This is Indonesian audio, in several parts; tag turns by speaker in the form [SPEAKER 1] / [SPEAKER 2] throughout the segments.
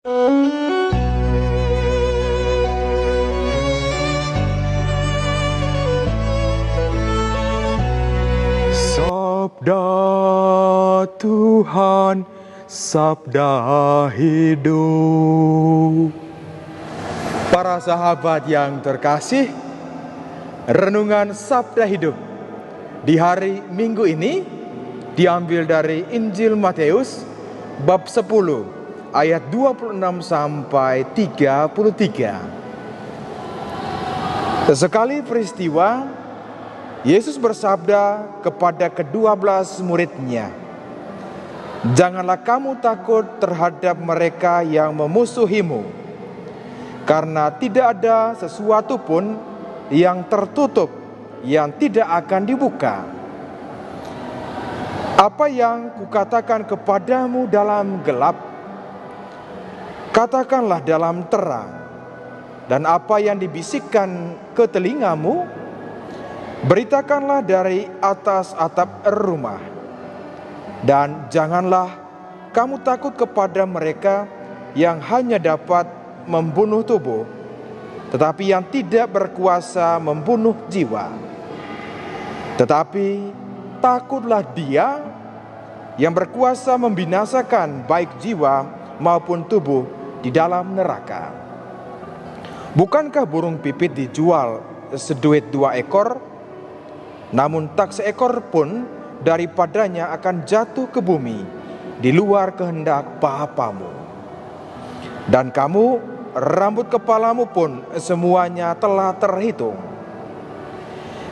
[SPEAKER 1] Sabda Tuhan, sabda hidup. Para sahabat yang terkasih, renungan sabda hidup di hari Minggu ini diambil dari Injil Matius bab 10 ayat 26 sampai 33. Sesekali peristiwa, Yesus bersabda kepada ke-12 muridnya, "Janganlah kamu takut terhadap mereka yang memusuhimu, karena tidak ada sesuatu pun yang tertutup yang tidak akan dibuka. Apa yang kukatakan kepadamu dalam gelap, katakanlah dalam terang, dan apa yang dibisikkan ke telingamu, beritakanlah dari atas atap rumah. Dan janganlah kamu takut kepada mereka yang hanya dapat membunuh tubuh, tetapi yang tidak berkuasa membunuh jiwa. Tetapi takutlah Dia yang berkuasa membinasakan baik jiwa maupun tubuh di dalam neraka. Bukankah burung pipit dijual seduit 2 ekor? Namun tak seekor pun daripadanya akan jatuh ke bumi di luar kehendak Bapamu. Dan kamu, rambut kepalamu pun semuanya telah terhitung.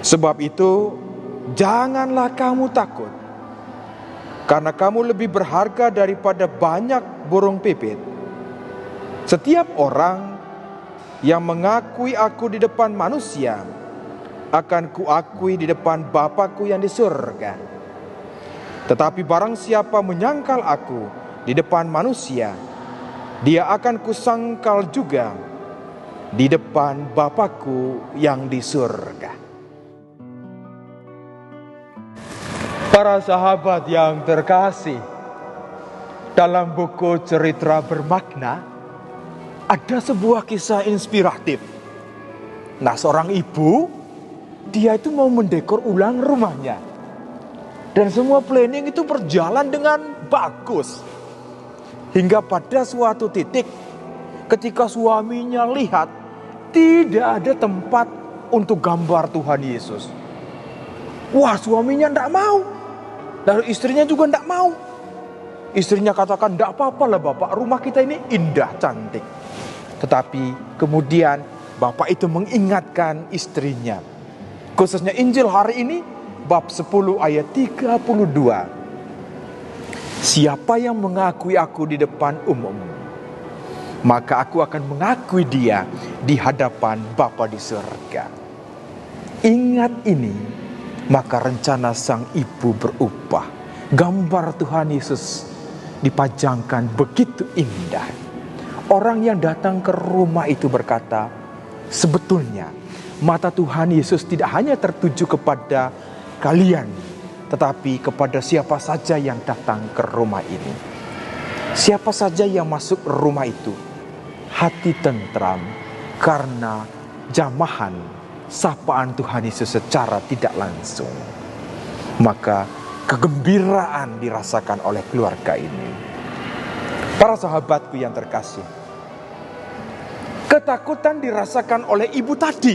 [SPEAKER 1] Sebab itu, janganlah kamu takut, karena kamu lebih berharga daripada banyak burung pipit. Setiap orang yang mengakui aku di depan manusia, akan kuakui di depan Bapa-Ku yang di surga. Tetapi barang siapa menyangkal aku di depan manusia, dia akan kusangkal juga di depan Bapa-Ku yang di surga." Para sahabat yang terkasih, dalam buku Cerita Bermakna ada sebuah kisah inspiratif. Nah, seorang ibu, dia itu mau mendekor ulang rumahnya. Dan semua planning itu berjalan dengan bagus. Hingga pada suatu titik, ketika suaminya lihat tidak ada tempat untuk gambar Tuhan Yesus. Wah, suaminya tidak mau. Lalu istrinya juga tidak mau. Istrinya katakan, "Tidak apa-apa lah Bapak, rumah kita ini indah, cantik." Tetapi kemudian Bapak itu mengingatkan istrinya. Khususnya Injil hari ini bab 10 ayat 32. "Siapa yang mengakui aku di depan umum, maka aku akan mengakui dia di hadapan Bapa di surga." Ingat ini, maka rencana sang ibu berubah. Gambar Tuhan Yesus dipajangkan begitu indah. Orang yang datang ke rumah itu berkata, "Sebetulnya mata Tuhan Yesus tidak hanya tertuju kepada kalian, tetapi kepada siapa saja yang datang ke rumah ini. Siapa saja yang masuk rumah itu, hati tentram karena jamahan sapaan Tuhan Yesus secara tidak langsung. Maka kegembiraan dirasakan oleh keluarga ini." Para sahabatku yang terkasih, ketakutan dirasakan oleh ibu tadi.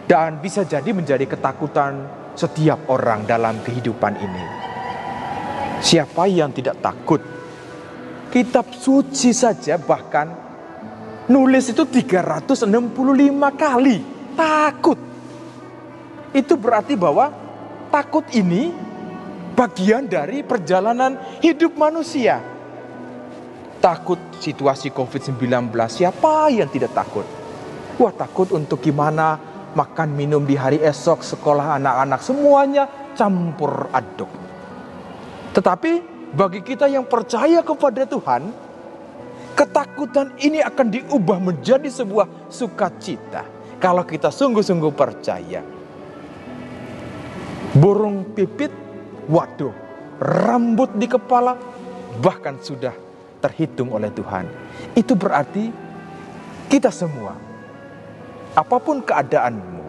[SPEAKER 1] Dan bisa jadi menjadi ketakutan setiap orang dalam kehidupan ini. Siapa yang tidak takut? Kitab suci saja bahkan nulis itu 365 kali takut. Itu berarti bahwa takut ini bagian dari perjalanan hidup manusia. Takut situasi COVID-19, siapa yang tidak takut? Wah, takut untuk gimana makan minum di hari esok, sekolah anak-anak, semuanya campur aduk. Tetapi bagi kita yang percaya kepada Tuhan, ketakutan ini akan diubah menjadi sebuah sukacita. Kalau kita sungguh-sungguh percaya. Burung pipit, waduh, rambut di kepala, bahkan sudah terhitung oleh Tuhan. Itu berarti kita semua, apapun keadaanmu,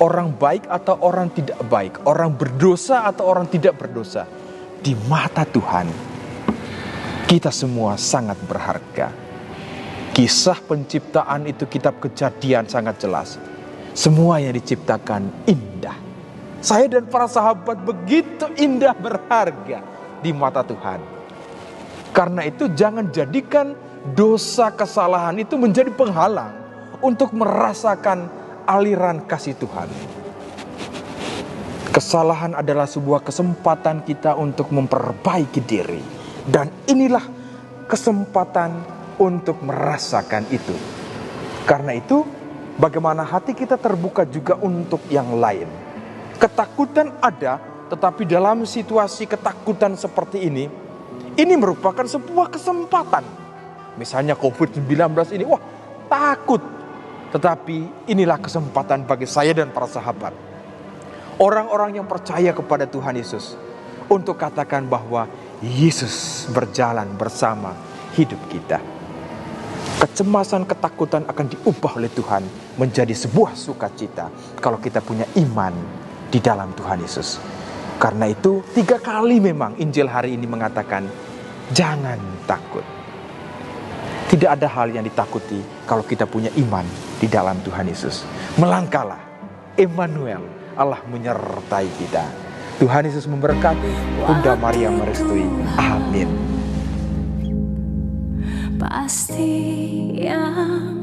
[SPEAKER 1] orang baik atau orang tidak baik, orang berdosa atau orang tidak berdosa, di mata Tuhan, kita semua sangat berharga. Kisah penciptaan itu kitab Kejadian sangat jelas. Semua yang diciptakan indah. Saya dan para sahabat begitu indah berharga di mata Tuhan. Karena itu jangan jadikan dosa kesalahan itu menjadi penghalang untuk merasakan aliran kasih Tuhan. Kesalahan adalah sebuah kesempatan kita untuk memperbaiki diri. Dan inilah kesempatan untuk merasakan itu. Karena itu, bagaimana hati kita terbuka juga untuk yang lain. Ketakutan ada, tetapi dalam situasi ketakutan seperti ini merupakan sebuah kesempatan. Misalnya COVID-19 ini, wah takut. Tetapi inilah kesempatan bagi saya dan para sahabat. Orang-orang yang percaya kepada Tuhan Yesus. Untuk katakan bahwa Yesus berjalan bersama hidup kita. Kecemasan, ketakutan akan diubah oleh Tuhan menjadi sebuah sukacita kalau kita punya iman di dalam Tuhan Yesus. Karena itu 3 kali memang Injil hari ini mengatakan, jangan takut. Tidak ada hal yang ditakuti kalau kita punya iman di dalam Tuhan Yesus. Melangkahlah, Emmanuel, Allah menyertai kita. Tuhan Yesus memberkati, Bunda Maria merestui. Amin.
[SPEAKER 2] Pasti yang